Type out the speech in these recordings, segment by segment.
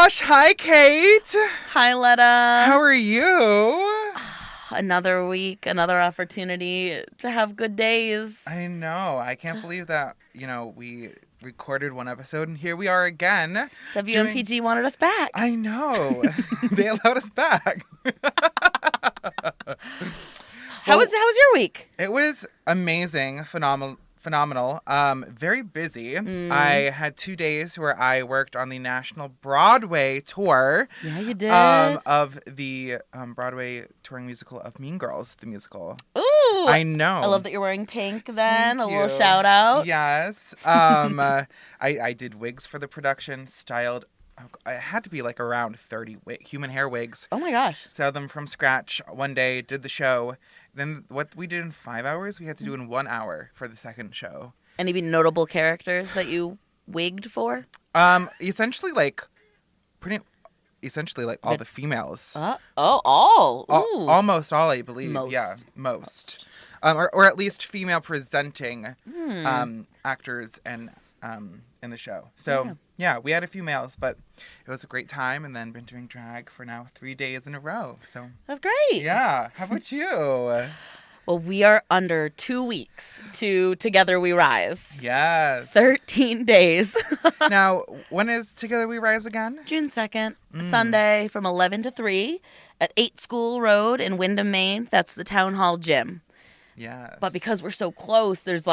gosh. Hi, Kate. Hi, Letta. How are you? Another week, another opportunity to have good days. I know. I can't believe that, we recorded one episode and here we are again. WMPG wanted us back. I know. They allowed us back. How was your week? It was amazing, phenomenal. Very busy. I had 2 days where I worked on the National Broadway tour. Yeah, you did. Of the Broadway touring musical of Mean Girls, the musical. Ooh. I know. I love that you're wearing pink then. Thank a you. little shout out. Yes. I did wigs for the production, styled. I had to be like around 30 human hair wigs. Oh my gosh. Styled them from scratch one day, did the show. Then what we did in 5 hours, we had to do in 1 hour for the second show. Any notable characters that you wigged for? Essentially all the females. All. Ooh. Almost all, I believe. Most. Yeah, most. Or at least female presenting actors and in the show. So yeah, we had a few males, but it was a great time. And then been doing drag for now 3 days in a row. So That's great. yeah. How about you? Well, we are under 2 weeks to Together We Rise. Yes. 13 days. Now, when is Together We Rise again? June 2nd, Sunday from 11 to 3 at 8 School Road in Windham, Maine. That's the Town Hall Gym. Yes. But because we're so close, there's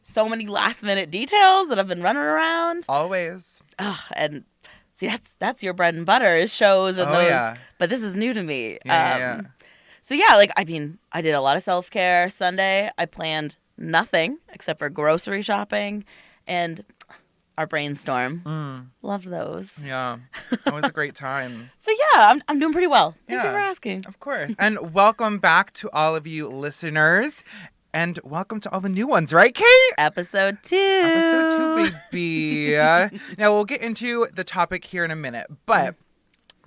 so many last minute details that have been running around. Always. And see, that's your bread and butter is shows and those. Yeah. But this is new to me. Yeah. So yeah, I did a lot of self-care Sunday. I planned nothing except for grocery shopping and our brainstorm. Love those. Yeah. It was a great time. But yeah, I'm doing pretty well. Thank you Yeah. for asking. Of course. And welcome back to all of you listeners. And welcome to all the new ones, right, Kate? Episode 2. Episode 2, baby. Now, we'll get into the topic here in a minute, but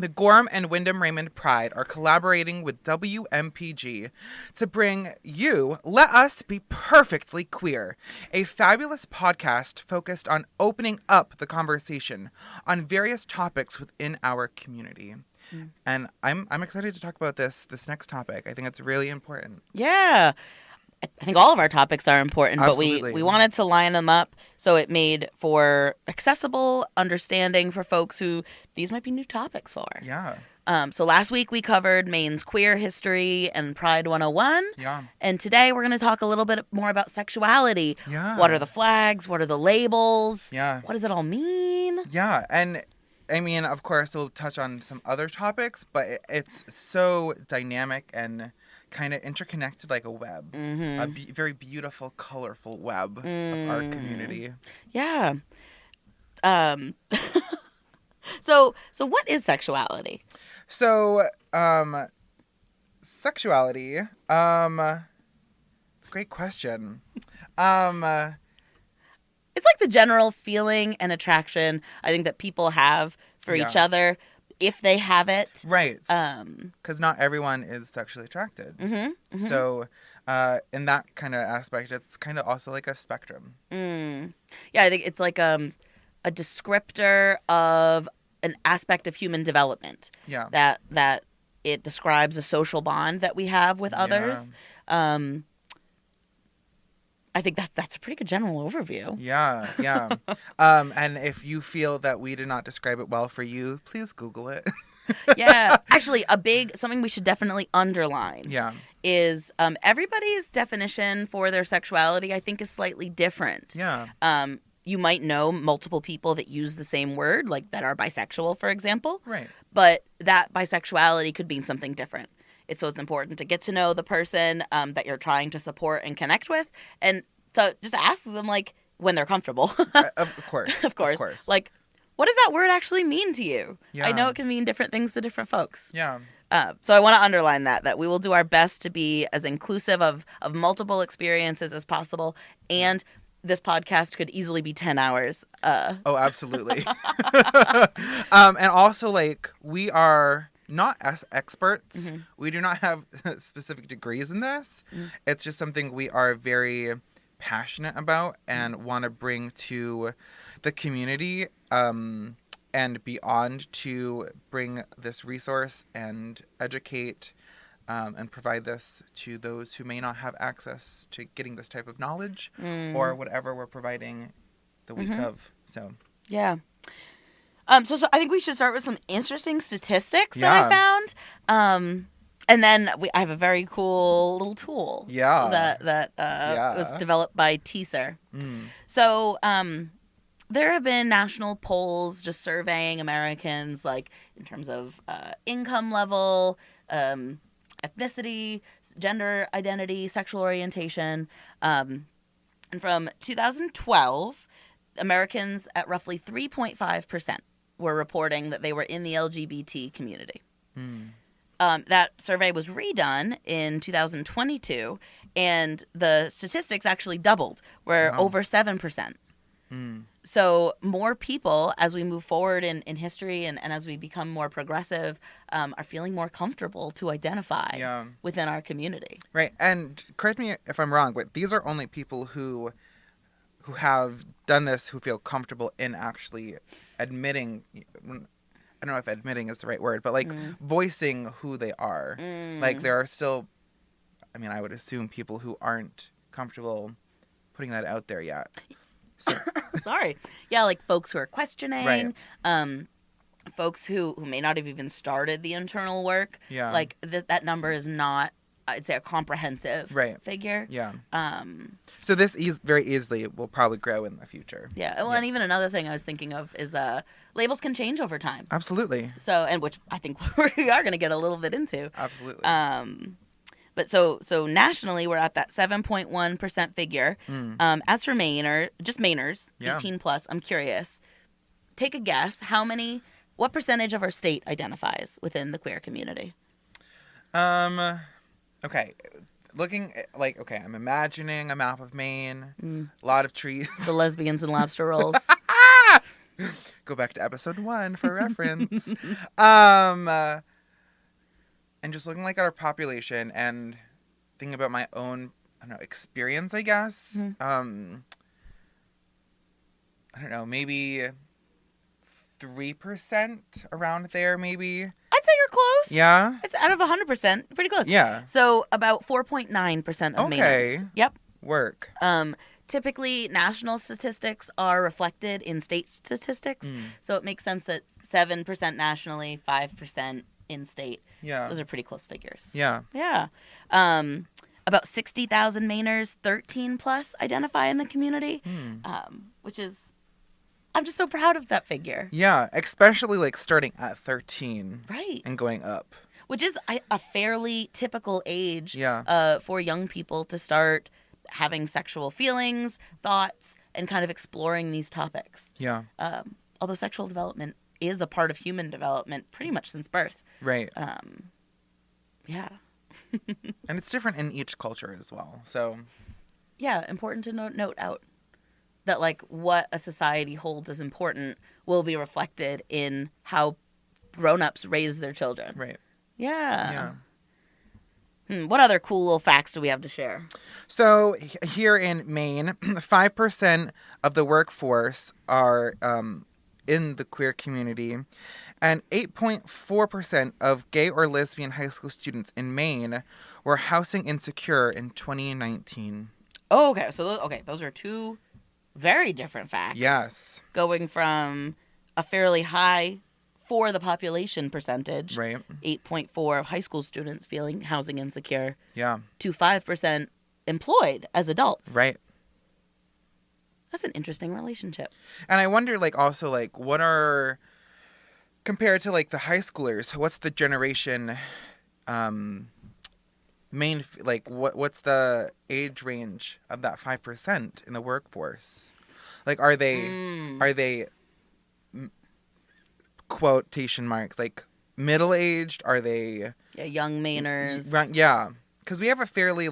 the Gorham and Windham Raymond Pride are collaborating with WMPG to bring you Let Us Be Perfectly Queer, a fabulous podcast focused on opening up the conversation on various topics within our community. And I'm excited to talk about this next topic. I think it's really important. Yeah. I think all of our topics are important, Absolutely. but we wanted to line them up so it made for accessible understanding for folks who these might be new topics for. Yeah. So last week we covered Maine's queer history and Pride 101. Yeah. And today we're going to talk a little bit more about sexuality. Yeah. What are the flags? What are the labels? Yeah. What does it all mean? Yeah. And I mean, of course, we'll touch on some other topics, but it's so dynamic and kind of interconnected like a web. A very beautiful, colorful web of our community. Yeah. So what is sexuality? So, sexuality, great question. It's like the general feeling and attraction I think that people have for each other if they have it. Right. Because not everyone is sexually attracted. So, in that kind of aspect, it's kind of also like a spectrum. Yeah, I think it's like a descriptor of an aspect of human development. Yeah. That it describes a social bond that we have with others. I think that's a pretty good general overview. Yeah. And if you feel that we did not describe it well for you, please Google it. Yeah. Actually, something we should definitely underline is everybody's definition for their sexuality, I think, is slightly different. Yeah. You might know multiple people that use the same word, like that are bisexual, for example. Right. But that bisexuality could mean something different. So it's important to get to know the person that you're trying to support and connect with, and to just ask them, when they're comfortable. Of course. Of course. What does that word actually mean to you? Yeah. I know it can mean different things to different folks. Yeah. So I want to underline that we will do our best to be as inclusive of multiple experiences as possible, and this podcast could easily be 10 hours. Oh, absolutely. And also, we are not as experts. We do not have specific degrees in this. It's just something we are very passionate about and want to bring to the community and beyond to bring this resource and educate and provide this to those who may not have access to getting this type of knowledge or whatever we're providing the week of. So yeah. So I think we should start with some interesting statistics that I found. And then I have a very cool little tool that was developed by TSER. So there have been national polls just surveying Americans, like in terms of income level, ethnicity, gender identity, sexual orientation. And from 2012, Americans at roughly 3.5% were reporting that they were in the LGBT community. That survey was redone in 2022, and the statistics actually doubled. We're over 7%. So more people, as we move forward in history and as we become more progressive, are feeling more comfortable to identify within our community. Right. And correct me if I'm wrong, but these are only people who have done this, who feel comfortable in actually admitting, I don't know if admitting is the right word, but like voicing who they are. Like there are still, I mean, I would assume people who aren't comfortable putting that out there yet. So. Sorry. Yeah, like folks who are questioning, folks who may not have even started the internal work. Yeah. Like that number is not, I'd say, a comprehensive figure. Yeah. So this very easily will probably grow in the future. Yeah. Well, and even another thing I was thinking of is labels can change over time. Absolutely. So, and which I think we are going to get a little bit into. Absolutely. But so nationally, we're at that 7.1% figure. As for Mainers, 18 plus, I'm curious. Take a guess. What percentage of our state identifies within the queer community? Okay. Looking at, I'm imagining a map of Maine, a lot of trees. The lesbians and lobster rolls. Go back to episode 1 for reference. And just looking at our population and thinking about my own, experience, I guess. I don't know, maybe 3% around there, maybe. I'd say you're close. Yeah? It's out of 100%. Pretty close. Yeah. So about 4.9% of Mainers. Yep. Work. Typically, national statistics are reflected in state statistics. So it makes sense that 7% nationally, 5% in state. Yeah. Those are pretty close figures. Yeah. Yeah. About 60,000 Mainers, 13 plus, identify in the community, which is, I'm just so proud of that figure. Yeah, especially starting at 13. Right. And going up. Which is a fairly typical age for young people to start having sexual feelings, thoughts, and kind of exploring these topics. Yeah. Although sexual development is a part of human development pretty much since birth. Right. Yeah. And it's different in each culture as well. So. Yeah, important to note out that what a society holds as important will be reflected in how grown-ups raise their children. Right. Yeah. What other cool little facts do we have to share? So here in Maine, 5% of the workforce are in the queer community, and 8.4% of gay or lesbian high school students in Maine were housing insecure in 2019. Oh, okay. So those are two very different facts. Yes. Going from a fairly high for the population percentage, right, 8.4 of high school students feeling housing insecure, to 5% employed as adults. Right. That's an interesting relationship. And I wonder, also, what are, compared to, the high schoolers, what's the generation, what's the age range of that 5% in the workforce? Are they, quotation marks, middle-aged? Are they... Yeah, young Mainers. Yeah. Because we have a fairly,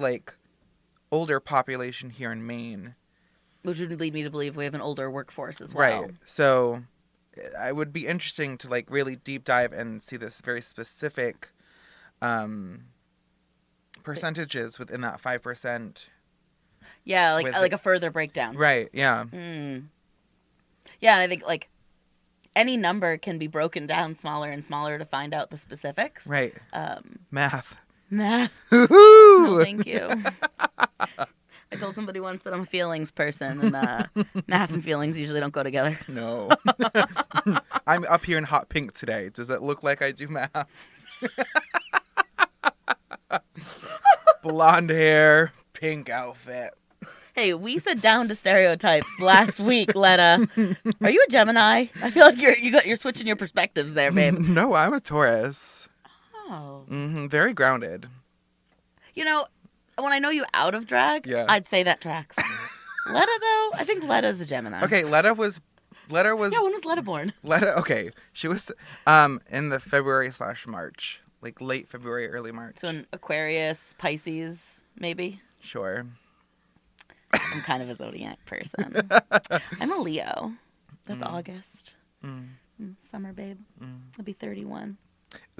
older population here in Maine. Which would lead me to believe we have an older workforce as well. Right. So it would be interesting to really deep dive and see this very specific percentages within that 5%. Yeah, like a further breakdown. Right, yeah. Yeah, and I think any number can be broken down smaller and smaller to find out the specifics. Right. Math. Woo-hoo! No, thank you. I told somebody once that I'm a feelings person, and math and feelings usually don't go together. No. I'm up here in hot pink today. Does it look like I do math? Blonde hair, pink outfit. Hey, we said down to stereotypes last week, Letta. Are you a Gemini? I feel like you're switching your perspectives there, babe. No, I'm a Taurus. Oh. Mm-hmm, very grounded. You know, when I know you out of drag, yeah. I'd say that tracks. Letta, though, I think Letta's a Gemini. Okay, Letta was. Yeah, when was Letta born? Letta, okay, she was in the February/March, like late February, early March. So an Aquarius, Pisces, maybe. Sure. I'm kind of a zodiac person. I'm a Leo. That's August. Summer, babe. I'll be 31.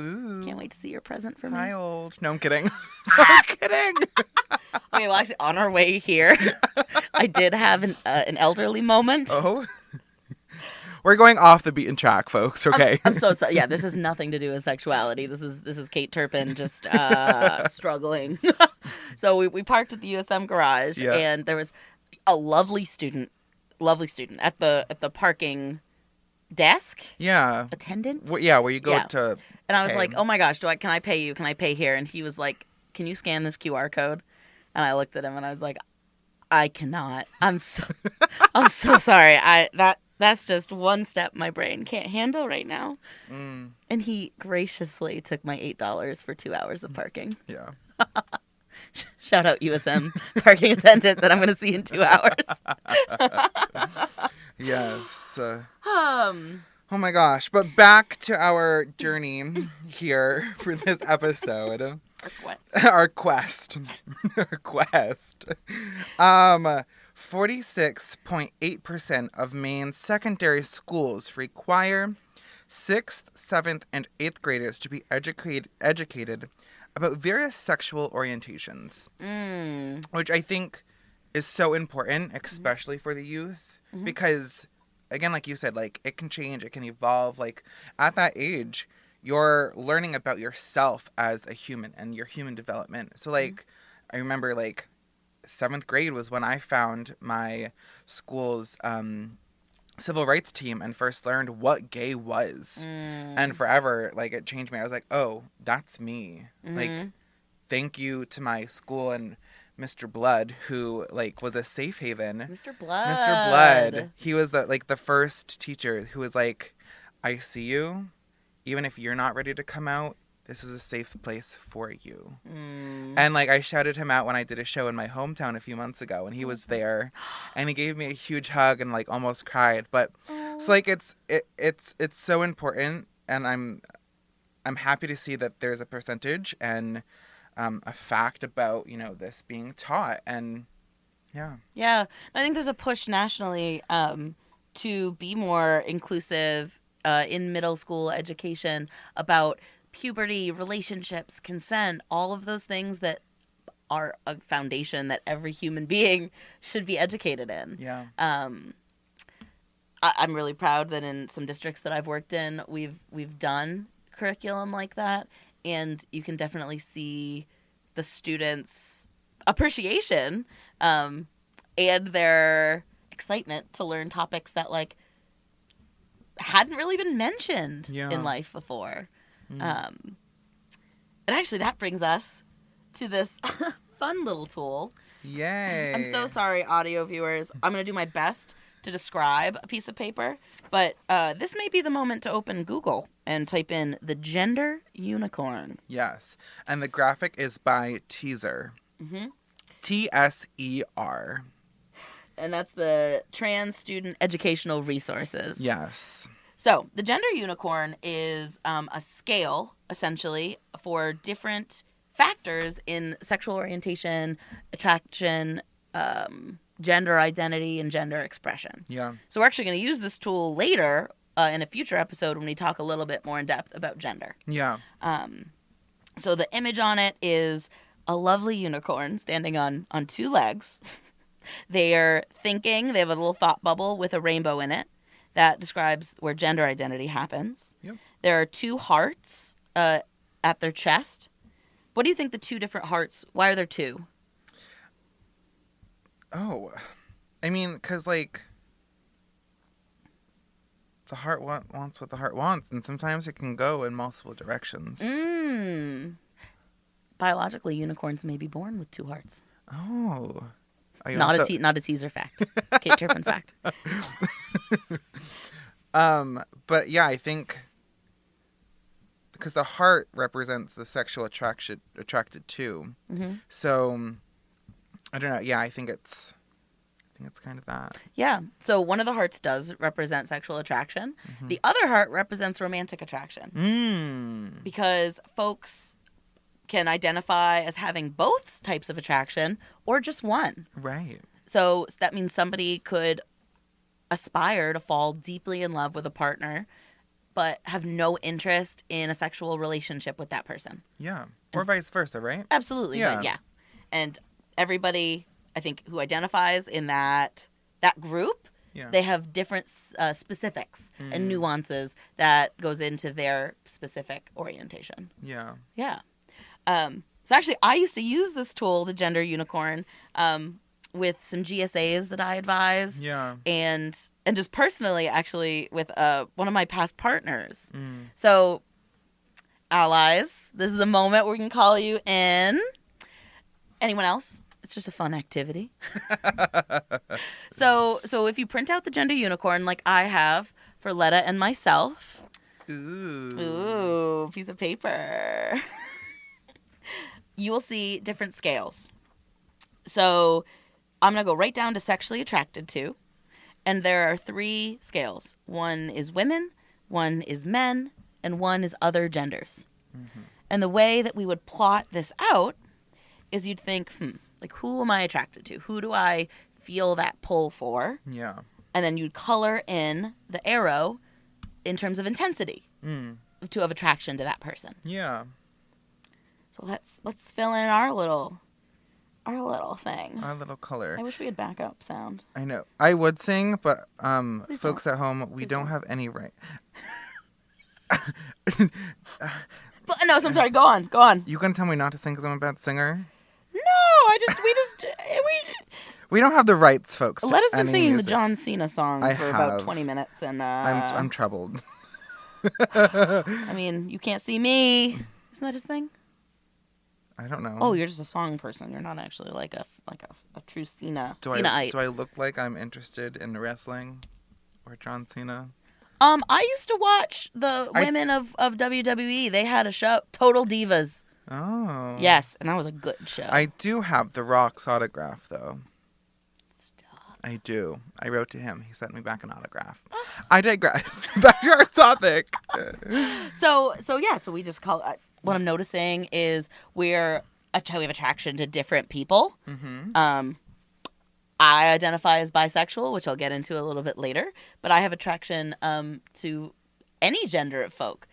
Ooh. Can't wait to see your present for me. Hi, old. No, I'm kidding. I'm kidding. Okay, well, actually, on our way here, I did have an elderly moment. Oh. We're going off the beaten track, folks. Okay. I'm so sorry. Yeah, this has nothing to do with sexuality. This is Kate Turpin just struggling. So we parked at the USM garage, and there was a lovely student at the parking desk. Yeah. Attendant. Where you go to. And I was like, oh my gosh, can I pay you? Can I pay here? And he was like, can you scan this QR code? And I looked at him and I was like, I cannot. I'm so sorry. That's just one step my brain can't handle right now. And he graciously took my $8 for 2 hours of parking. Yeah. Shout out USM parking attendant that I'm going to see in 2 hours. Yes. Oh my gosh. But back to our journey here for this episode. Our quest. 46.8% of Maine's secondary schools require 6th, 7th, and 8th graders to be educated about various sexual orientations, which I think is so important, especially for the youth, because, again, like you said, like, it can change, it can evolve. Like, at that age, you're learning about yourself as a human and your human development. So, like, I remember, like, 7th grade was when I found my school's civil rights team and first learned what gay was. And forever, like, it changed me. I was like, oh, that's me. Like, thank you to my school and Mr. Blood, who, like, was a safe haven. Mr. Blood. Mr. Blood. He was the first teacher who was like, I see you. Even if you're not ready to come out, this is a safe place for you. And, like, I shouted him out when I did a show in my hometown a few months ago, and he was there, and he gave me a huge hug and, like, almost cried. But so, like, it's so important, and I'm happy to see that there's a percentage and a fact about, you know, this being taught. And yeah, I think there's a push nationally to be more inclusive in middle school education about puberty, relationships, consent, all of those things that are a foundation that every human being should be educated in. Yeah. I'm really proud that in some districts that I've worked in, we've done curriculum like that, and you can definitely see the students' appreciation and their excitement to learn topics that, like, hadn't really been mentioned in life before. And actually, that brings us to this fun little tool. Yay. I'm so sorry, audio viewers. I'm going to do my best to describe a piece of paper, but this may be the moment to open Google and type in the gender unicorn. Yes. And the graphic is by Teaser. TSER. And that's the Trans Student Educational Resources. Yes. So the gender unicorn is a scale, essentially, for different factors in sexual orientation, attraction, gender identity, and gender expression. Yeah. So we're actually going to use this tool later in a future episode when we talk a little bit more in depth about gender. Yeah. So the image on it is a lovely unicorn standing on 2 legs. They are thinking. They have a little thought bubble with a rainbow in it. That describes where gender identity happens. Yep. There are 2 hearts at their chest. What do you think the 2 different hearts, why are there 2? Oh, I mean, because, like, the heart wants what the heart wants, and sometimes it can go in multiple directions. Biologically, unicorns may be born with 2 hearts. Oh. Not a teaser fact. Kate Turpin fact. But yeah, I think because the heart represents the sexual attracted to. Mm-hmm. So I don't know. Yeah, I think it's kind of that. Yeah. So one of the hearts does represent sexual attraction. Mm-hmm. The other heart represents romantic attraction. Because folks can identify as having both types of attraction or just one. Right. So that means somebody could aspire to fall deeply in love with a partner but have no interest in a sexual relationship with that person. Yeah. Or vice versa, right? Absolutely. Yeah. But yeah. And everybody, I think, who identifies in that group, they have different specifics and nuances that goes into their specific orientation. Yeah. Yeah. So actually, I used to use this tool, the Gender Unicorn, with some GSAs that I advised. Yeah. And just personally, actually, with one of my past partners. So, allies, this is a moment where we can call you in. Anyone else? It's just a fun activity. So if you print out the Gender Unicorn like I have for Letta and myself. Ooh, piece of paper. You will see different scales. So I'm going to go right down to sexually attracted to. And there are 3 scales. One is women, one is men, and one is other genders. Mm-hmm. And the way that we would plot this out is you'd think, like, who am I attracted to? Who do I feel that pull for? Yeah. And then you'd color in the arrow in terms of intensity to have attraction to that person. Yeah. So let's fill in our little thing. Our little color. I wish we had backup sound. I know. I would sing, but folks at home, we don't have any right. But no, so I'm sorry. Go on. You gonna tell me not to sing because I'm a bad singer? No, we don't have the rights, folks. Let us been singing the John Cena song for about 20 minutes, and I'm troubled. I mean, you can't see me. Isn't that his thing? I don't know. Oh, you're just a song person. You're not actually like a true Cena-ite. Do I look like I'm interested in wrestling or John Cena? I used to watch the women of WWE. They had a show, Total Divas. Oh. Yes, and that was a good show. I do have The Rock's autograph, though. Stop. I do. I wrote to him. He sent me back an autograph. I digress. Back to our topic. So we just call it, what I'm noticing is we have attraction to different people. Mm-hmm. I identify as bisexual, which I'll get into a little bit later, but I have attraction to any gender of folk.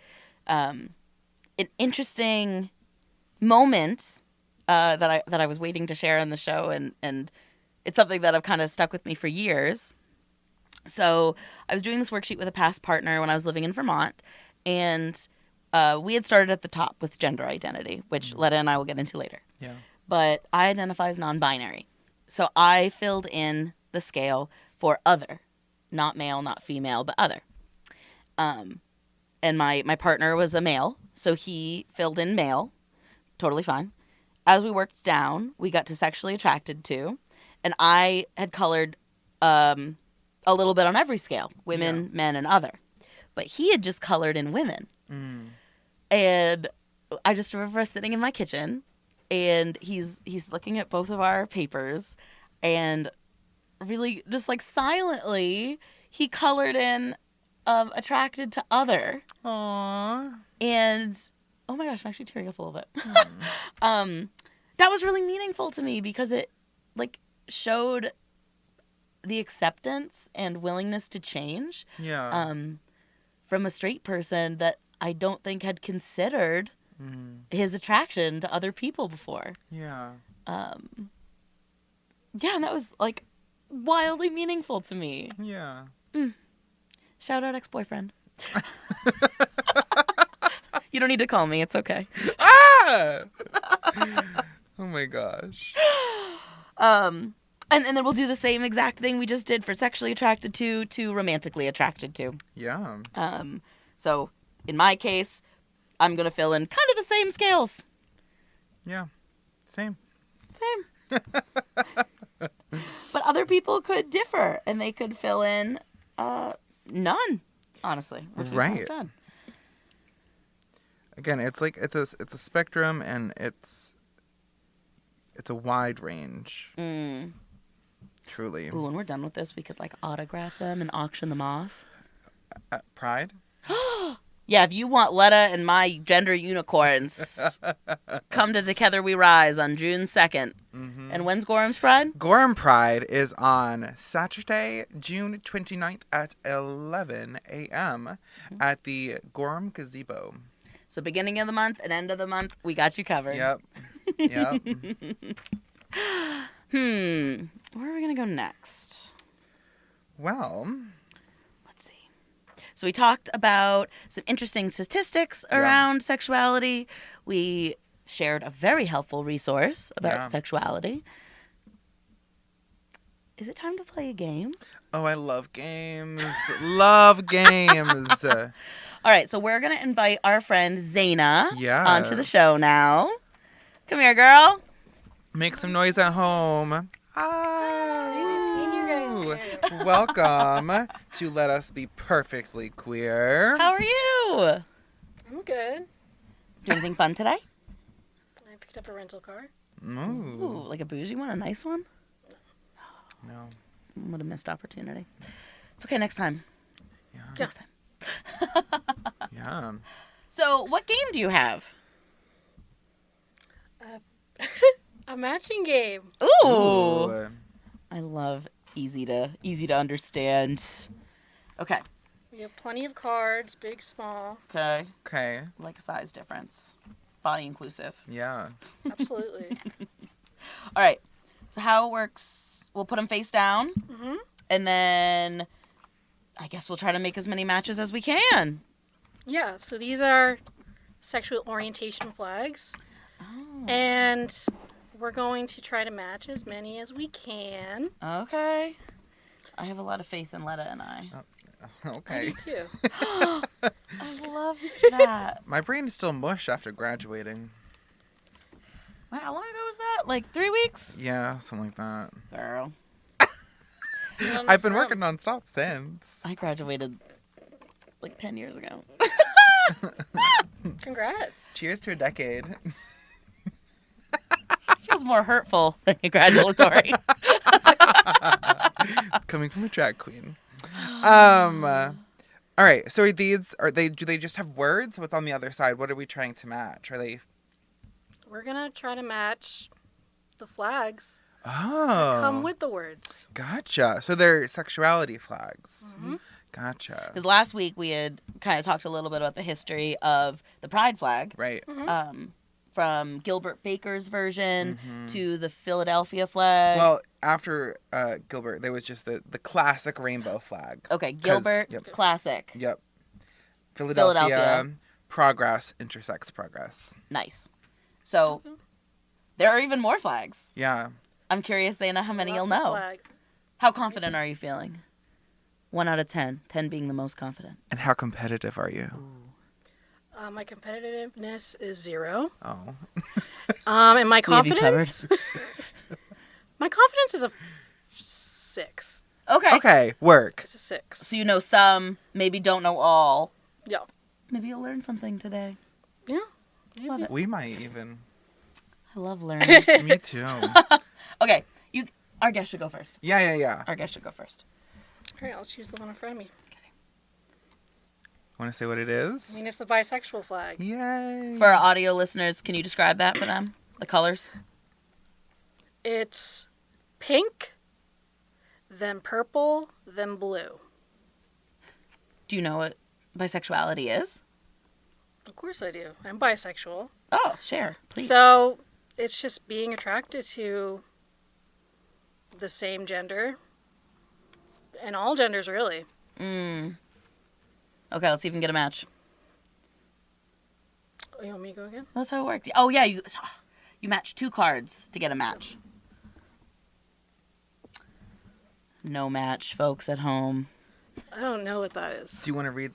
An interesting moment that I was waiting to share on the show, and it's something that I've kind of stuck with me for years. So I was doing this worksheet with a past partner when I was living in Vermont, and we had started at the top with gender identity, which Letta and I will get into later. Yeah. But I identify as non-binary. So I filled in the scale for other, not male, not female, but other. And my partner was a male, so he filled in male. Totally fine. As we worked down, we got to sexually attracted to, and I had colored a little bit on every scale, women, men, and other. But he had just colored in women. And I just remember sitting in my kitchen, and he's looking at both of our papers, and really just like silently, he colored in attracted to other. Aww. And oh my gosh, I'm actually tearing up a little bit. That was really meaningful to me because it like showed the acceptance and willingness to change. Yeah. From a straight person that I don't think had considered his attraction to other people before. Yeah. Yeah, and that was like wildly meaningful to me. Yeah. Shout out ex-boyfriend. You don't need to call me. It's okay. Ah! Oh my gosh. And then we'll do the same exact thing we just did for sexually attracted to romantically attracted to. Yeah. So in my case, I'm going to fill in kind of the same scales. Yeah. Same. But other people could differ, and they could fill in none, honestly. Right. Again, it's like it's a spectrum, and it's a wide range. Truly. Ooh, when we're done with this, we could like autograph them and auction them off. Pride? Yeah, if you want Letta and my gender unicorns, come to Together We Rise on June 2nd. Mm-hmm. And when's Gorham's Pride? Gorham Pride is on Saturday, June 29th at 11 a.m. at the Gorham Gazebo. So beginning of the month and end of the month, we got you covered. Yep. Where are we going to go next? Well, let's see. So we talked about some interesting statistics around sexuality. We shared a very helpful resource about sexuality. Is it time to play a game? Oh, I love games. Love games. All right, so we're going to invite our friend Zaina onto the show now. Come here, girl. Make some noise at home. Welcome to Let Us Be Perfectly Queer. How are you? I'm good. Do anything fun today? I picked up a rental car. Ooh, like a bougie one? A nice one? No. What a missed opportunity. It's okay, next time. Yeah. Next time. Yeah. So, what game do you have? A matching game. Ooh. I love easy to understand. Okay. We have plenty of cards, big, small. Okay. Like a size difference. Body inclusive. Yeah. Absolutely. All right. So how it works, we'll put them face down. Mm-hmm. And then I guess we'll try to make as many matches as we can. Yeah. So these are sexual orientation flags. Oh. And we're going to try to match as many as we can. Okay. I have a lot of faith in Letta and I. Okay. I do too. I love that. My brain is still mush after graduating. Wait, how long ago was that? Like 3 weeks? Yeah, something like that. Girl. I've been working non-stop since. I graduated like 10 years ago. Congrats. Cheers to a decade. Feels more hurtful than congratulatory. Coming from a drag queen. All right. So do they just have words? What's on the other side? What are we trying to match? We're gonna try to match the flags. Oh. Come with the words. Gotcha. So they're sexuality flags. Mm-hmm. Gotcha. Because last week we had kind of talked a little bit about the history of the pride flag. Right. Mm-hmm. From Gilbert Baker's version to the Philadelphia flag. Well, after Gilbert, there was just the classic rainbow flag. Okay, Gilbert, classic. Yep. Philadelphia, progress, intersex progress. Nice. So, there are even more flags. Yeah. I'm curious, Zaina, how many you'll know. Flag. How confident are you feeling? 1 out of 10. 10 being the most confident. And how competitive are you? My competitiveness is 0. Oh. And my confidence. My confidence is a 6. Okay. Okay. Work. It's a 6. So you know some, maybe don't know all. Yeah. Maybe you'll learn something today. Yeah. Maybe. Love it. We might even. I love learning. Me too. Okay. Our guest should go first. Yeah. Our guest should go first. All right, I'll choose the one in front of me. Want to say what it is? I mean, it's the bisexual flag. Yay. For our audio listeners, can you describe that for them? The colors? It's pink, then purple, then blue. Do you know what bisexuality is? Of course I do. I'm bisexual. Oh, share, please. So, it's just being attracted to the same gender. And all genders, really. Okay, let's see if we can get a match. Oh, you want me to go again? That's how it works. Oh, yeah, you match 2 cards to get a match. No match, folks at home. I don't know what that is. Do you want to read?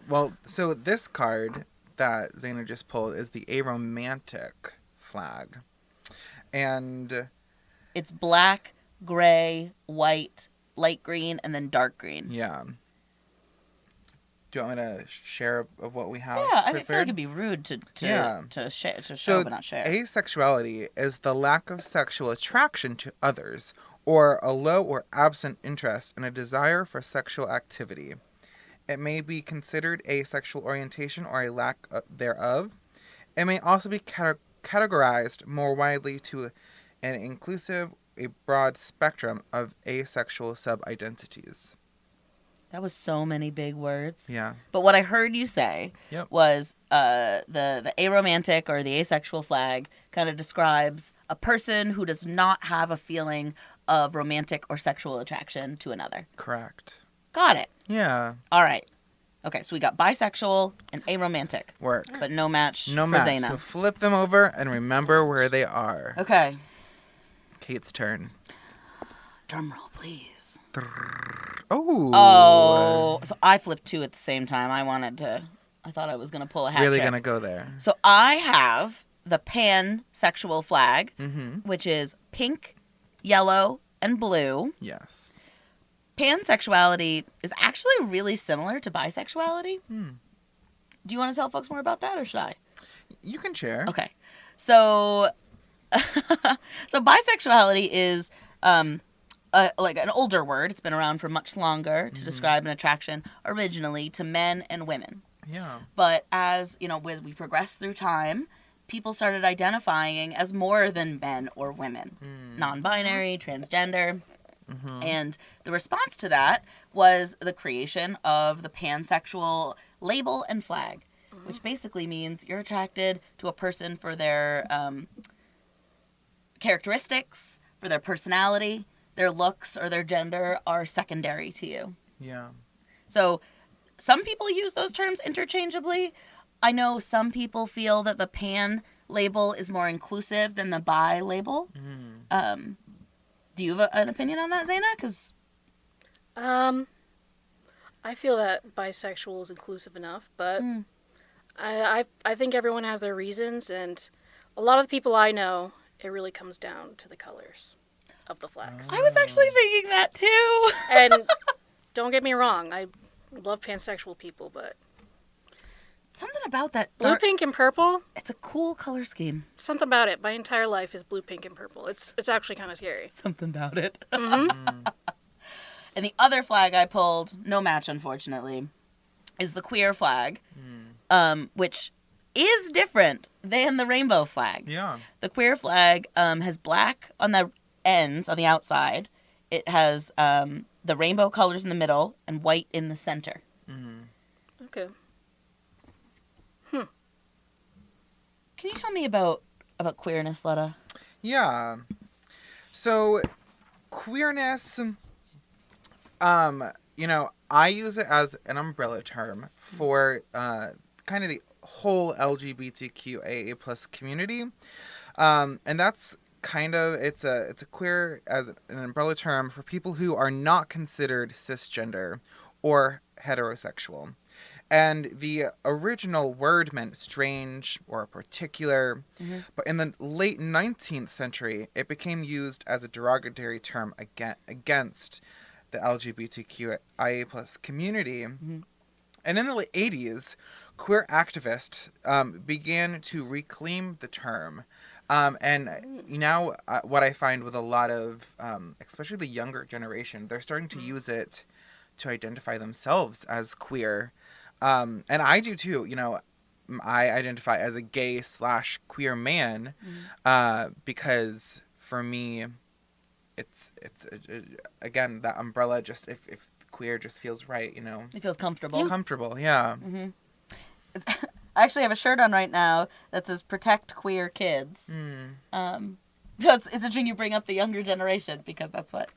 Well, so this card that Zaina just pulled is the aromantic flag. And it's black, gray, white, light green, and then dark green. Yeah. Do you want me to share of what we have? Yeah, I feel like it'd be rude to show but not share. Asexuality is the lack of sexual attraction to others, or a low or absent interest in a desire for sexual activity. It may be considered a sexual orientation or a lack thereof. It may also be categorized more widely to an inclusive, a broad spectrum of asexual sub-identities. That was so many big words. Yeah. But what I heard you say was the aromantic or the asexual flag kind of describes a person who does not have a feeling of romantic or sexual attraction to another. Correct. Got it. Yeah. All right. Okay, so we got bisexual and aromantic. Work. But no match no for match. Zaina. So flip them over and remember where they are. Okay. Kate's turn. Drum roll, please. Oh. So I flipped 2 at the same time. I thought I was going to pull a hat Really trick. going to go there. So I have the pansexual flag, which is pink, yellow, and blue. Yes. Pansexuality is actually really similar to bisexuality. Do you want to tell folks more about that, or should I? You can share. Okay. So, so bisexuality is like an older word. It's been around for much longer to describe an attraction originally to men and women. Yeah. But as, as we progress through time, people started identifying as more than men or women. Non-binary, transgender. And the response to that was the creation of the pansexual label and flag, which basically means you're attracted to a person for their characteristics, for their personality. Their looks or their gender are secondary to you. Yeah. So some people use those terms interchangeably. I know some people feel that the pan label is more inclusive than the bi label. Do you have an opinion on that, Zaina? Because I feel that bisexual is inclusive enough, but I think everyone has their reasons, and a lot of the people I know, it really comes down to the colors of the flags. I was actually thinking that too. And don't get me wrong, I love pansexual people, but something about that blue, pink, and purple. It's a cool color scheme. Something about it. My entire life is blue, pink, and purple. It's actually kind of scary. Something about it. And the other flag I pulled, no match unfortunately, is the queer flag, which is different than the rainbow flag. Yeah. The queer flag has black on the ends on the outside. It has the rainbow colors in the middle and white in the center. Okay. Can you tell me about queerness, Letta? Yeah. So queerness, I use it as an umbrella term for kind of the whole LGBTQIA plus community. And that's kind of, it's a queer as an umbrella term for people who are not considered cisgender or heterosexual. And the original word meant strange or particular, but in the late 19th century, it became used as a derogatory term against the LGBTQIA plus community. And in the late 80s, queer activists began to reclaim the term. And now what I find with a lot of, especially the younger generation, they're starting to use it to identify themselves as queer. And I do too, I identify as a gay / queer man, because for me, it's again, that umbrella, just if queer just feels right, It feels comfortable. Comfortable, yeah. I actually have a shirt on right now that says "Protect Queer Kids." It's interesting you bring up the younger generation because that's what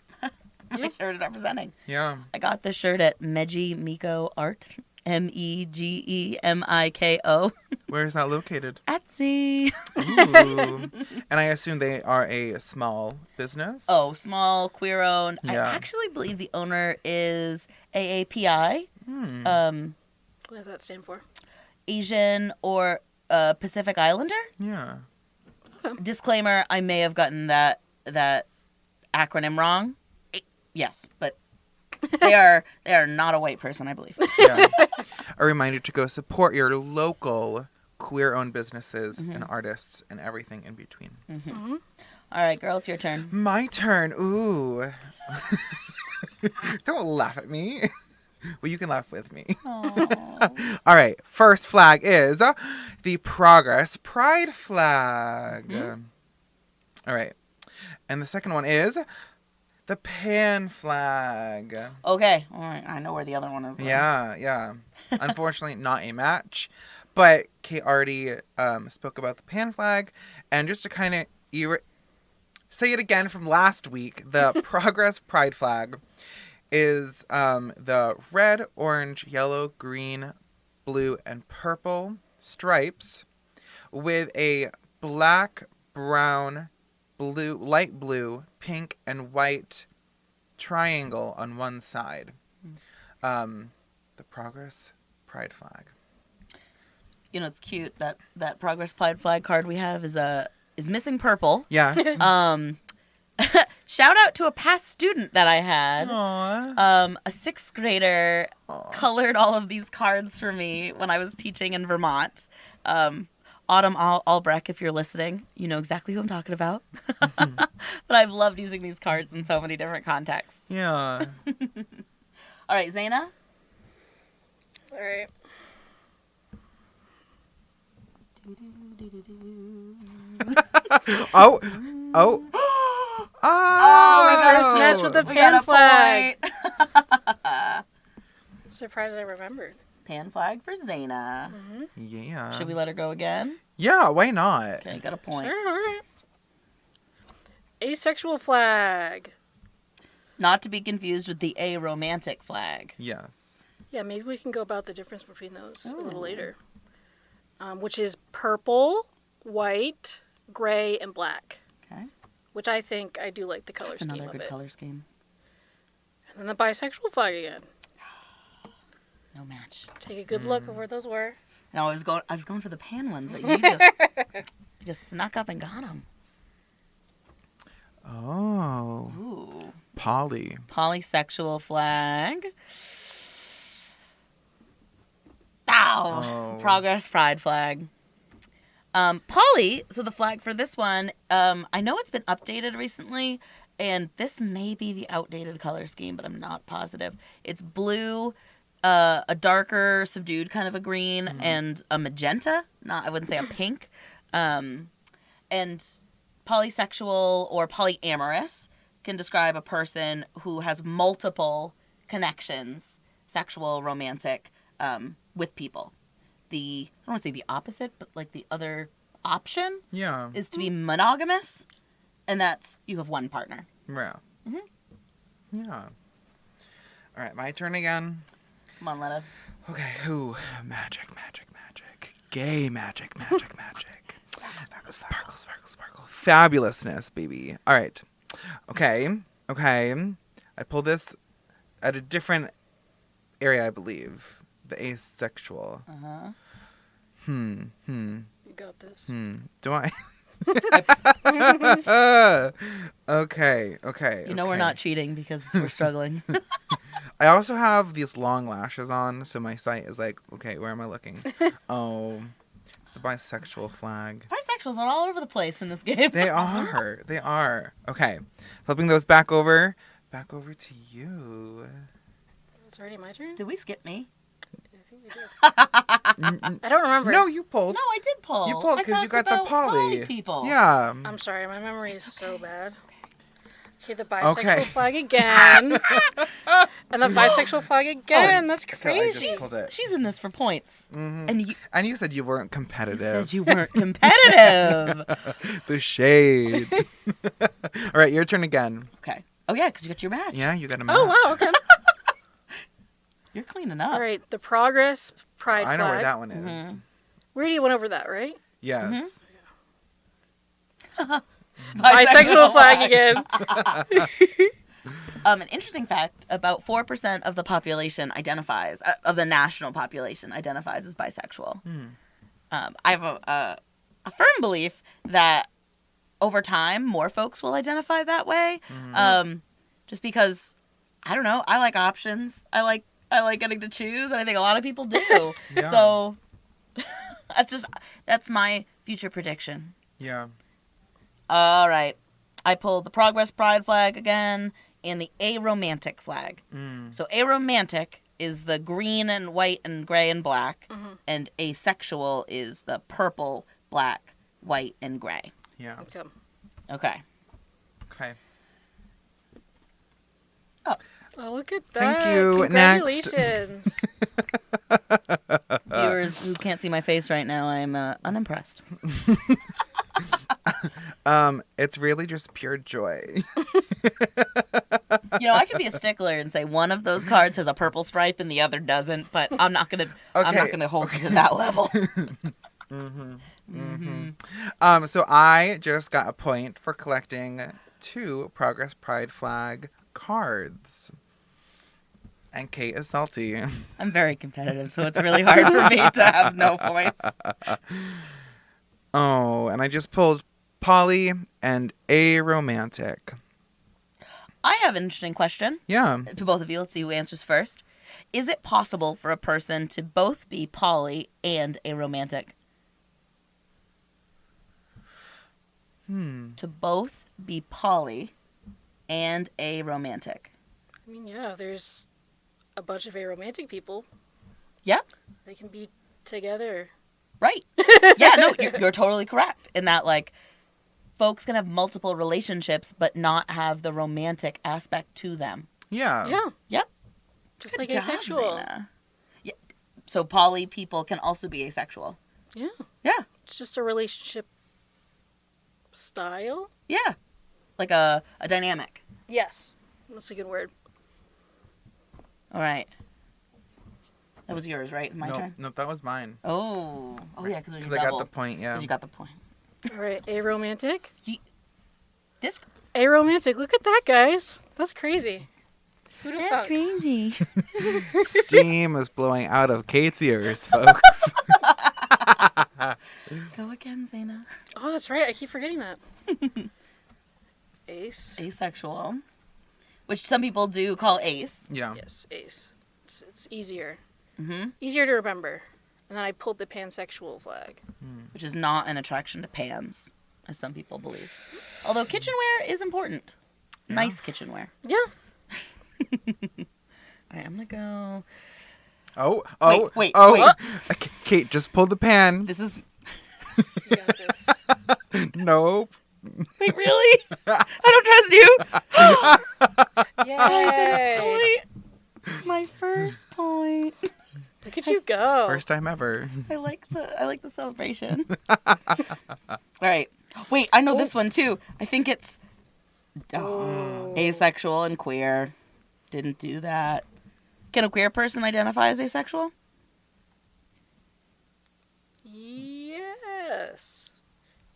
my shirt is representing. Yeah. I got this shirt at Meiji Miko Art. MEGEMIKO. Where is that located? Etsy. Ooh. And I assume they are a small business? Oh, small, queer-owned. Yeah. I actually believe the owner is AAPI. What does that stand for? Asian or Pacific Islander? Yeah. Disclaimer, I may have gotten that acronym wrong. Yes, but they are not a white person, I believe. Yeah. A reminder to go support your local queer-owned businesses and artists and everything in between. All right, girl, it's your turn. My turn. Ooh. Don't laugh at me. Well, you can laugh with me. All right. First flag is the Progress Pride flag. All right. And the second one is the Pan flag. Okay. All right. I know where the other one is. Yeah. Unfortunately, not a match. But Kate already spoke about the Pan flag. And just to kind of say it again from last week, the Progress Pride flag is the red, orange, yellow, green, blue, and purple stripes with a black, brown, blue, light blue, pink, and white triangle on one side. The Progress Pride flag. You know, it's cute that Progress Pride flag card we have is missing purple. Yes. Shout out to a past student that I had. Aww. A 6th grader colored all of these cards for me when I was teaching in Vermont. Autumn Albrecht, if you're listening, you know exactly who I'm talking about. But I've loved using these cards in so many different contexts. Yeah. All right, Zaina? All right. Oh. Reverse match with the Pan flag. Point. Surprised I remembered. Pan flag for Zaina. Yeah. Should we let her go again? Yeah, why not? Okay, got a point. Sure, all right. Asexual flag. Not to be confused with the aromantic flag. Yes. Yeah, maybe we can go about the difference between those a little later. Which is purple, white, gray, and black. Okay. Which I think I do like the color That's scheme another of good it. color scheme. And then the bisexual flag again. No match. Take a good look at where those were. No, I was going for the pan ones, but you just snuck up and got them. Oh. Ooh. Polysexual flag. Ow. Progress Pride flag. Poly, so the flag for this one, I know it's been updated recently, and this may be the outdated color scheme, but I'm not positive. It's blue, a darker, subdued kind of a green, and a magenta. I wouldn't say a pink. And polysexual or polyamorous can describe a person who has multiple connections, sexual, romantic, with people. I don't want to say the opposite, but like the other option is to be monogamous, and that's you have one partner. Yeah. Yeah. All right, my turn again. Come on, Letta. Okay. Ooh, magic. Gay magic. Sparkle. Fabulousness, baby. All right. Okay. I pulled this at a different area, I believe. The asexual. You got this. Do I? Okay. You know we're not cheating because we're struggling. I also have these long lashes on, so my sight is like, okay, where am I looking? Oh, the bisexual flag. Bisexuals are all over the place in this game. They are. Okay, flipping those back over to you. It's already my turn? Did we skip me? I think we did. I don't remember. No, you pulled. No, I did pull. You pulled because you got the poly people. Yeah. I'm sorry, my memory is so bad. Okay, the bisexual flag again. And the bisexual flag again. That's crazy. I just pulled it. She's in this for points. And you said you weren't competitive. You said you weren't competitive. The shade. All right, your turn again. Okay. Oh, yeah, because you got your match. Yeah, you got a match. Oh, wow, okay. You're cleaning up. All right, the Progress Pride flag. I know where that one is. Mm-hmm. We already went over that, right? Yes. Bisexual flag again. An interesting fact, about 4% of the population identifies, of the national population identifies as bisexual. I have a firm belief that over time, more folks will identify that way. Just because, I don't know, I like options. I like getting to choose, and I think a lot of people do. Yeah. So that's my future prediction. Yeah. All right. I pulled the Progress Pride flag again and the aromantic flag. So aromantic is the green and white and gray and black, and asexual is the purple, black, white, and gray. Yeah. Okay. Oh, look at that. Thank you. Congratulations. Viewers who can't see my face right now, I'm unimpressed. It's really just pure joy. I could be a stickler and say one of those cards has a purple stripe and the other doesn't, but I'm not gonna hold you to that level. So I just got a point for collecting 2 Progress Pride flag cards. And Kate is salty. I'm very competitive, so it's really hard for me to have no points. Oh, and I just pulled poly and aromantic. I have an interesting question. Yeah. To both of you. Let's see who answers first. Is it possible for a person to both be poly and aromantic? To both be poly and aromantic. I mean, yeah, there's a bunch of aromantic people. Yeah. They can be together. Right. Yeah, no, you're totally correct in that, like, folks can have multiple relationships but not have the romantic aspect to them. Yeah. Yeah. Yep. Just like asexual. Zaina. Yeah. So poly people can also be asexual. Yeah. Yeah. It's just a relationship style. Yeah. Like a dynamic. Yes. That's a good word. All right. That was yours, right? It's my turn? No, that was mine. Oh. Oh, yeah, because I got the point, yeah. Because you got the point. All right, aromantic. This Aromantic. Look at that, guys. That's crazy. Who'd have thought? crazy. Steam is blowing out of Kate's ears, folks. Go again, Zaina. Oh, that's right. I keep forgetting that. Ace. Asexual. Which some people do call ace. Yeah. Yes, ace. It's easier. Mm-hmm. Easier to remember. And then I pulled the pansexual flag. Which is not an attraction to pans, as some people believe. Although kitchenware is important. Yeah. Nice kitchenware. Yeah. All right, I'm going to go... Wait. Wait. Kate, just pull the pan. This is... You got this. Nope. Wait, really? I don't trust you. Yay. My first point. Look at you go. First time ever. I like the celebration. All right. Wait, I know this one too. I think it's asexual and queer. Didn't do that. Can a queer person identify as asexual? Yes.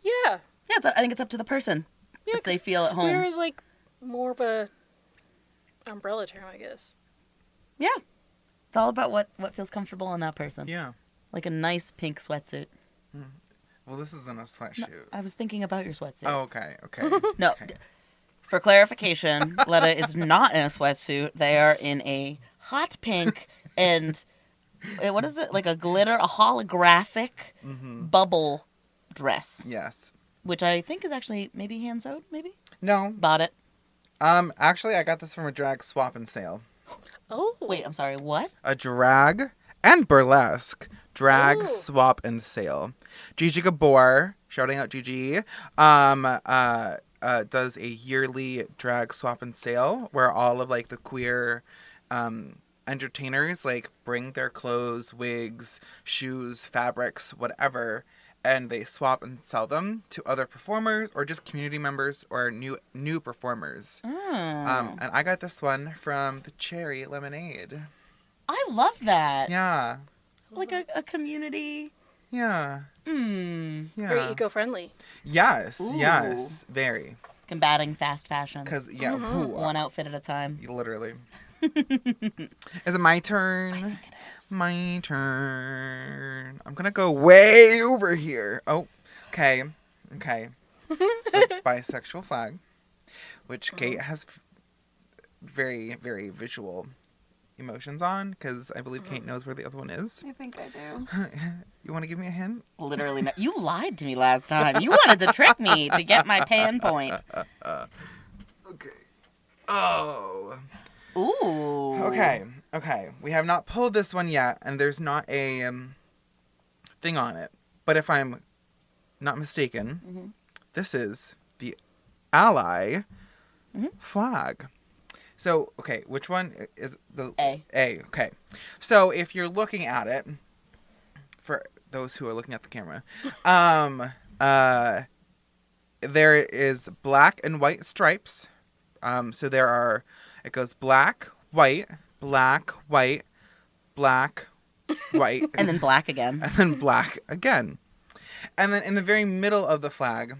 Yeah. Yeah, I think it's up to the person. Yeah, if they feel at home. Queer is like more of a umbrella term, I guess. Yeah. It's all about what feels comfortable in that person. Yeah. Like a nice pink sweatsuit. Well, this isn't a sweatshirt. No, I was thinking about your sweatsuit. Oh, okay. No. Okay. For clarification, Letta is not in a sweatsuit. They are in a hot pink and what is it? Like a holographic bubble dress. Yes. Which I think is actually maybe hand sewed, maybe? No. Bought it. Actually, I got this from a drag swap and sale. Oh. Wait, I'm sorry, what? A drag and burlesque drag swap and sale. Gigi Gabor, shouting out Gigi, does a yearly drag swap and sale where all of like the queer entertainers like bring their clothes, wigs, shoes, fabrics, whatever, and they swap and sell them to other performers or just community members or new performers. Oh. And I got this one from the Cherry Lemonade. I love that. Yeah. Like a community. Yeah. Yeah. Very eco-friendly. Yes. Ooh. Yes. Very. Combating fast fashion. Because, yeah. One outfit at a time. Literally. Is it my turn? I think it is. My turn. I'm going to go way over here. Oh, okay. Okay. The bisexual flag, which Kate has very, very visual emotions on, because I believe Kate knows where the other one is. I think I do. You want to give me a hint? Literally, no. You lied to me last time. You wanted to trick me to get my pan point. Okay. Oh. Ooh. Okay. We have not pulled this one yet, and there's not a thing on it. But if I'm not mistaken, this is the Ally flag. So, okay, which one is the A? Okay. So, if you're looking at it, for those who are looking at the camera, there is black and white stripes. So it goes black, white, black, white, black, white. And then black again. And then black again. And then in the very middle of the flag,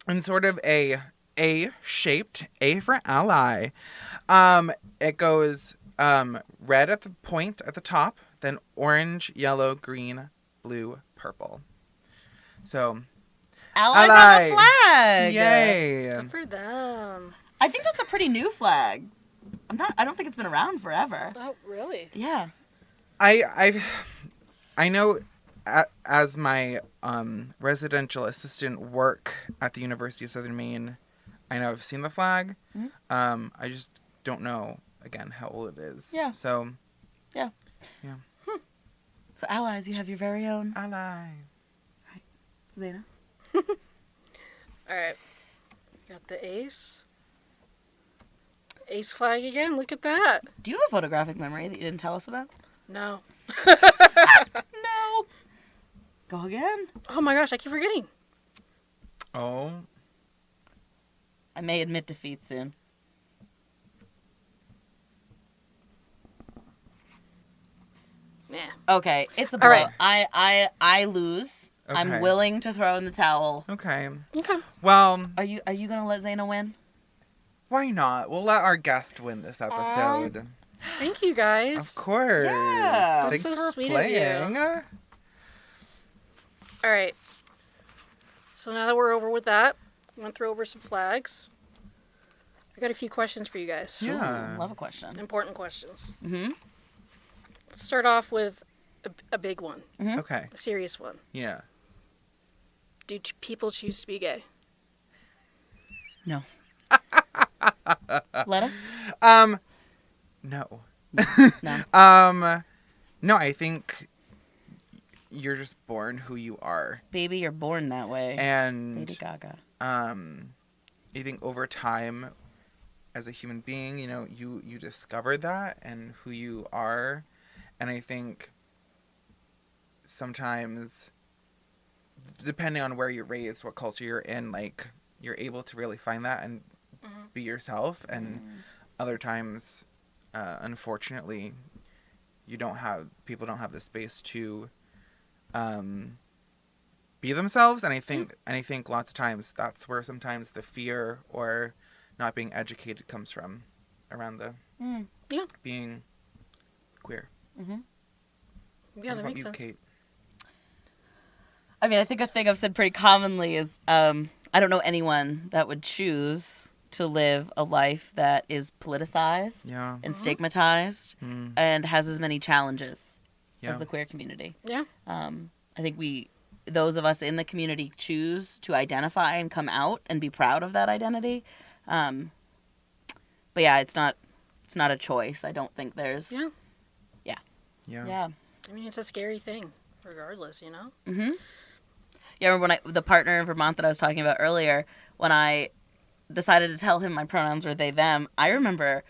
in sort of a A-shaped, A for ally, it goes red at the point at the top, then orange, yellow, green, blue, purple. So, Allies have a flag! Yay! Good for them. I think that's a pretty new flag. I don't think it's been around forever. Oh, really? Yeah. I know as my residential assistant work at the University of Southern Maine, I know I've seen the flag. I just don't know, again, how old it is. Yeah. So. Yeah. Yeah. So allies, you have your very own. Ally. Right. Zena? All right. Got the ace. Ace flag again. Look at that. Do you have a photographic memory that you didn't tell us about? No. No. Go again. Oh my gosh, I keep forgetting. Oh. I may admit defeat soon. Yeah. Okay, it's a blow. All right. I lose. Okay. I'm willing to throw in the towel. Okay. Okay. Well. Are you gonna let Zena win? Why not? We'll let our guest win this episode. Thank you guys. Of course. Yeah. Thanks That's so for sweet playing. of All right. So now that we're over with that, I'm going to throw over some flags. I got a few questions for you guys. Yeah. Ooh, love a question. Important questions. Mm-hmm. Let's start off with a big one. Mm-hmm. Okay. A serious one. Yeah. Do people choose to be gay? No. Letta? No. No. No, I think you're just born who you are. Baby, you're born that way. And Lady Gaga. I think over time as a human being, you discover that and who you are. And I think sometimes, depending on where you're raised, what culture you're in, like, you're able to really find that and be yourself. And other times, unfortunately, people don't have the space to be themselves. And I think lots of times that's where sometimes the fear or not being educated comes from, around the being queer. Mm-hmm. Yeah, that makes sense. Kate? I mean, I think a thing I've said pretty commonly is I don't know anyone that would choose to live a life that is politicized and stigmatized and has as many challenges as the queer community. Yeah. I think those of us in the community choose to identify and come out and be proud of that identity. But yeah, it's not a choice. I don't think there's... Yeah. I mean, it's a scary thing, regardless, Mm-hmm. Yeah, I remember the partner in Vermont that I was talking about earlier, when I decided to tell him my pronouns were they, them, I remember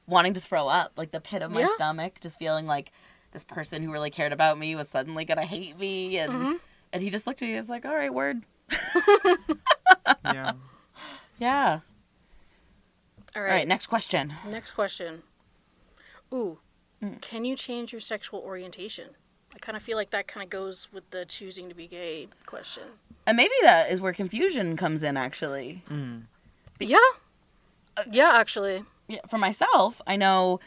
wanting to throw up, like the pit of my stomach, just feeling like this person who really cared about me was suddenly going to hate me. And he just looked at me and was like, all right, word. Yeah. Yeah. All right, next question. Next question. Ooh. can you change your sexual orientation? I kind of feel like that kind of goes with the choosing to be gay question. And maybe that is where confusion comes in, actually. Yeah. Yeah, actually. Yeah, for myself, I know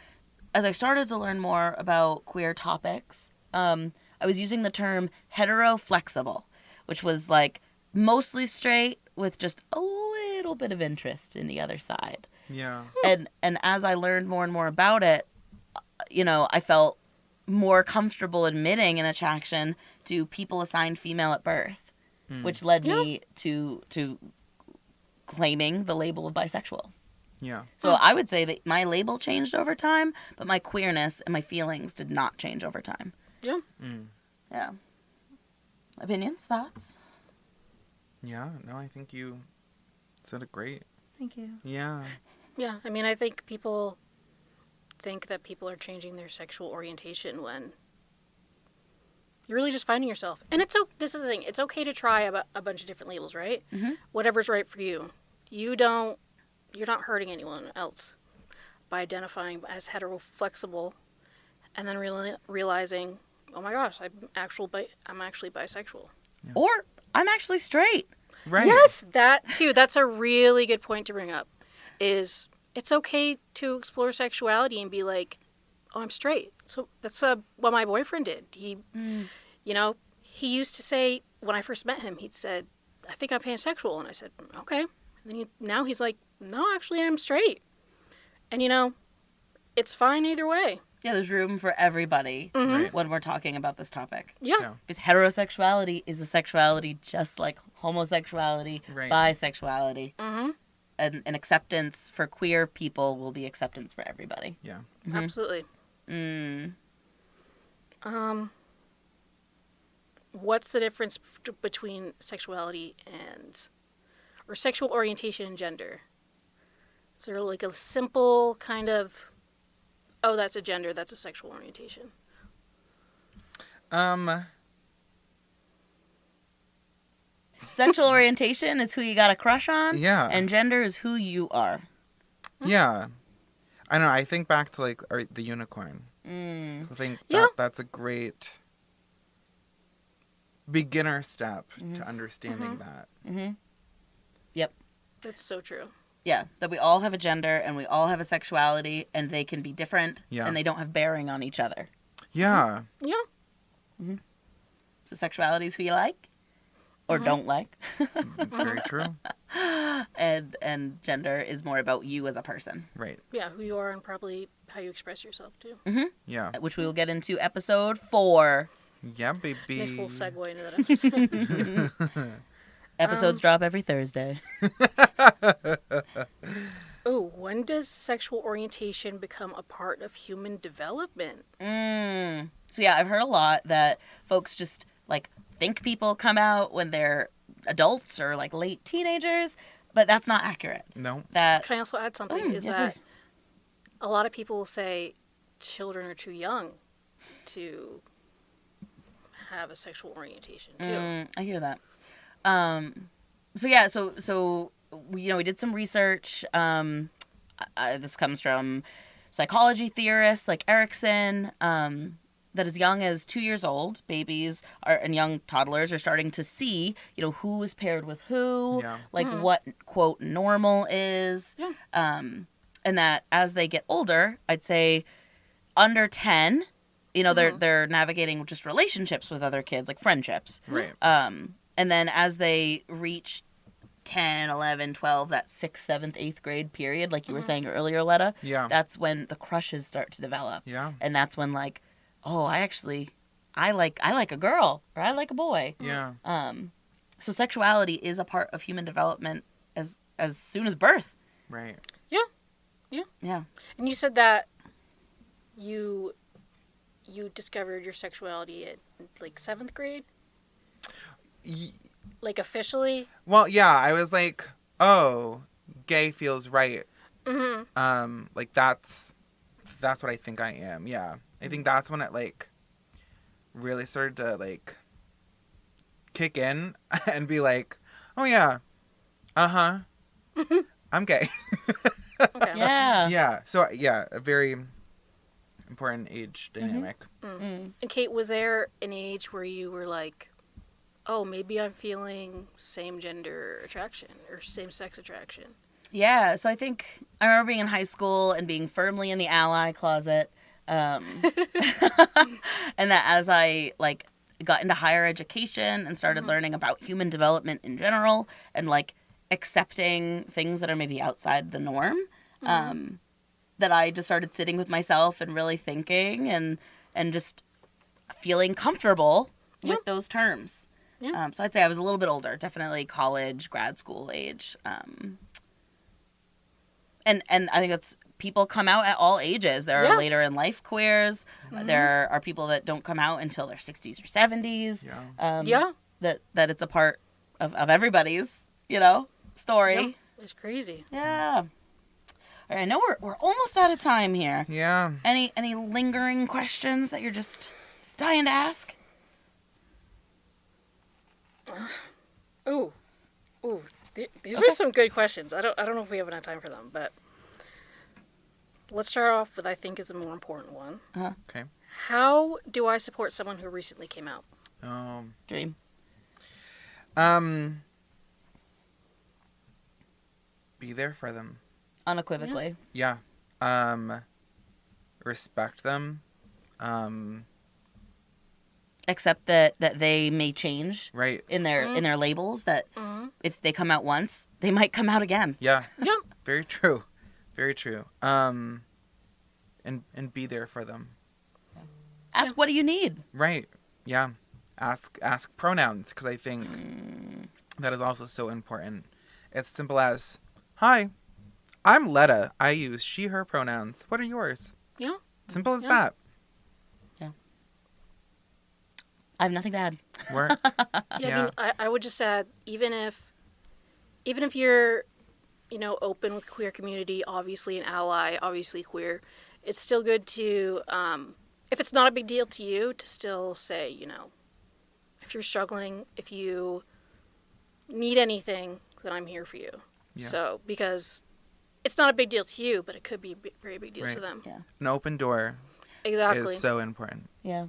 as I started to learn more about queer topics, I was using the term hetero-flexible, which was like mostly straight with just a little bit of interest in the other side. Yeah. And as I learned more and more about it, you know, I felt more comfortable admitting an attraction to people assigned female at birth, which led me to claiming the label of bisexual. Yeah. So I would say that my label changed over time, but my queerness and my feelings did not change over time. Yeah. Yeah. Opinions? Thoughts? Yeah. No, I think you said it great. Thank you. Yeah. Yeah. I mean, I think people think that people are changing their sexual orientation when you're really just finding yourself. And this is the thing. It's okay to try a bunch of different labels, right? Mm-hmm. Whatever's right for you. You're not hurting anyone else by identifying as hetero-flexible and then realizing, oh my gosh, I'm actually bisexual. Yeah. Or I'm actually straight. Right. Yes, that too. That's a really good point to bring up. Is it's okay to explore sexuality and be like, oh, I'm straight. So that's what my boyfriend did. He, you know, he used to say, when I first met him, he said, I think I'm pansexual. And I said, okay. And then now he's like, no, actually, I'm straight. And, you know, it's fine either way. Yeah, there's room for everybody when we're talking about this topic. Yeah. Because heterosexuality is a sexuality just like homosexuality, bisexuality. Mm-hmm. And acceptance for queer people will be acceptance for everybody. Yeah. Mm-hmm. Absolutely. What's the difference between sexuality or sexual orientation and gender? Is there like a simple kind of, oh, that's a gender, that's a sexual orientation? Sexual orientation is who you got a crush on. Yeah. And gender is who you are. Yeah. I don't know. I think back to like the unicorn. I think that's a great beginner step to understanding that. Mm-hmm. Yep. That's so true. Yeah, that we all have a gender and we all have a sexuality and they can be different and they don't have bearing on each other. Yeah. Yeah. Mm-hmm. So sexuality is who you like or don't like. That's very true. And gender is more about you as a person. Right. Yeah, who you are and probably how you express yourself too. Mm-hmm. Yeah. Which we will get into episode 4. Yeah, baby. Nice little segue into that episode. Episodes drop every Thursday. Oh, when does sexual orientation become a part of human development? So yeah, I've heard a lot that folks just like think people come out when they're adults or like late teenagers, but that's not accurate. No. Can I also add something? That please. A lot of people will say children are too young to have a sexual orientation too. I hear that. So we did some research. This comes from psychology theorists like Erickson, that as young as 2 years old, babies and young toddlers are starting to see, who is paired with who, what, quote, normal is. Yeah. And that as they get older, I'd say under 10, they're navigating just relationships with other kids, like friendships. Right. And then as they reach 10, 11, 12, that 6th, 7th, 8th grade period, like you were saying earlier, Letta, that's when the crushes start to develop. Yeah. And that's when like, oh, I like a girl or I like a boy. Yeah. So sexuality is a part of human development as soon as birth. Right. Yeah. Yeah. Yeah. And you said that you discovered your sexuality at like 7th grade? Like officially? Well, yeah, I was like, oh, gay feels right. Mm-hmm. Like that's what I think I am. Yeah. I think that's when it like really started to like kick in and be like, oh yeah, I'm gay. Okay. Yeah. Yeah. So yeah, a very important age dynamic. And Kate, was there an age where you were like, oh, maybe I'm feeling same gender attraction or same sex attraction? Yeah, so I think I remember being in high school and being firmly in the ally closet. And that as I got into higher education and started learning about human development in general and accepting things that are maybe outside the norm, that I just started sitting with myself and really thinking and just feeling comfortable with those terms. Yeah. So I'd say I was a little bit older, definitely college, grad school age. And I think that's, people come out at all ages. There are later in life queers. There are people that don't come out until their 60s or 70s. That it's a part of everybody's, story. Yeah. It's crazy. Yeah. All right, I know we're almost out of time here. Yeah. Any lingering questions that you're just dying to ask? These are some good questions. I don't know if we have enough time for them, but let's start off with I think is a more important one. Okay. How do I support someone who recently came out? Dream. Be there for them. Unequivocally. Yeah. Respect them. Accept that they may change. Right. In their labels, that if they come out once, they might come out again. Yeah. Yeah. Very true. Very true. And be there for them. Ask what do you need? Right. Yeah. Ask pronouns, because I think that is also so important. It's simple as, hi, I'm Letta. I use she, her pronouns. What are yours? Yeah. Simple as that. Yeah. I have nothing to add. Work. Yeah. I mean, I would just add, even if you're, open with queer community, obviously an ally, obviously queer, it's still good to, if it's not a big deal to you, to still say, if you're struggling, if you need anything, then I'm here for you. Yeah. So, because it's not a big deal to you, but it could be a very big deal to them. Yeah. An open door is so important. Yeah.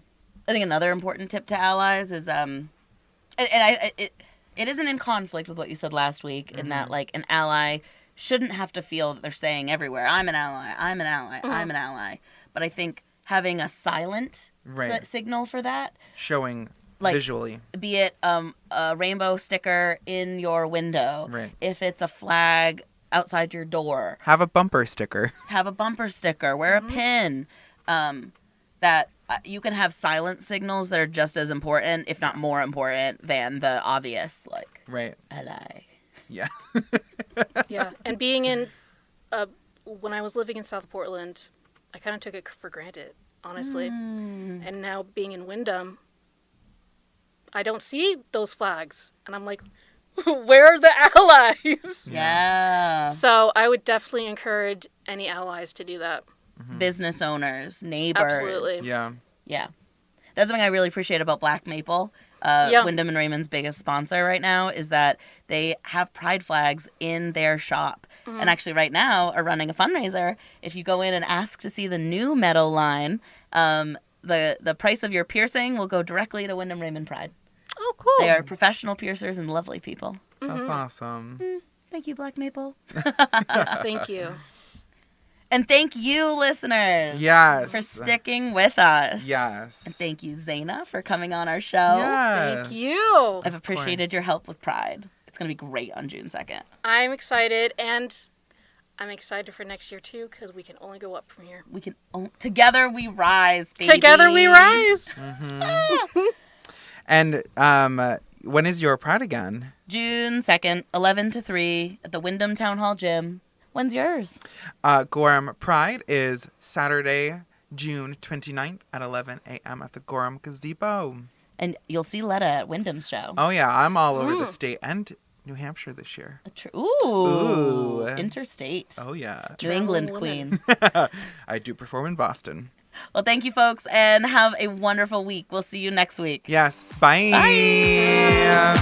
I think another important tip to allies is, it isn't in conflict with what you said last week, in that, an ally shouldn't have to feel that they're saying everywhere, I'm an ally, I'm an ally, I'm an ally. But I think having a silent signal for that. Showing visually. Be it a rainbow sticker in your window. Right. If it's a flag outside your door. Have a bumper sticker. Wear a pin. That you can have silent signals that are just as important, if not more important, than the obvious, right. ally. Yeah. Yeah. And being in, when I was living in South Portland, I kind of took it for granted, honestly. And now being in Windham, I don't see those flags. And I'm like, where are the allies? Yeah. So I would definitely encourage any allies to do that. Business owners, neighbors. Absolutely. Yeah. That's something I really appreciate about Black Maple. Windham and Raymond's biggest sponsor right now is that they have pride flags in their shop. And actually right now are running a fundraiser. If you go in and ask to see the new metal line, the price of your piercing will go directly to Windham Raymond Pride. Oh, cool. They are professional piercers and lovely people. That's awesome. Thank you, Black Maple. Yes, thank you. And thank you, listeners. Yes. For sticking with us. Yes. And thank you, Zaina, for coming on our show. Yes. Thank you. I've appreciated your help with Pride. It's going to be great on June 2nd. I'm excited, and I'm excited for next year, too, because we can only go up from here. Together we rise, baby. Together we rise. And when is your Pride again? June 2nd, 11 to 3 at the Windham Town Hall Gym. When's yours? Gorham Pride is Saturday, June 29th at 11 a.m. at the Gorham Gazebo. And you'll see Letta at Windham's show. Oh, yeah. I'm all over the state and New Hampshire this year. Ooh. Interstate. Oh, yeah. New England queen. I do perform in Boston. Well, thank you, folks, and have a wonderful week. We'll see you next week. Yes. Bye. Bye.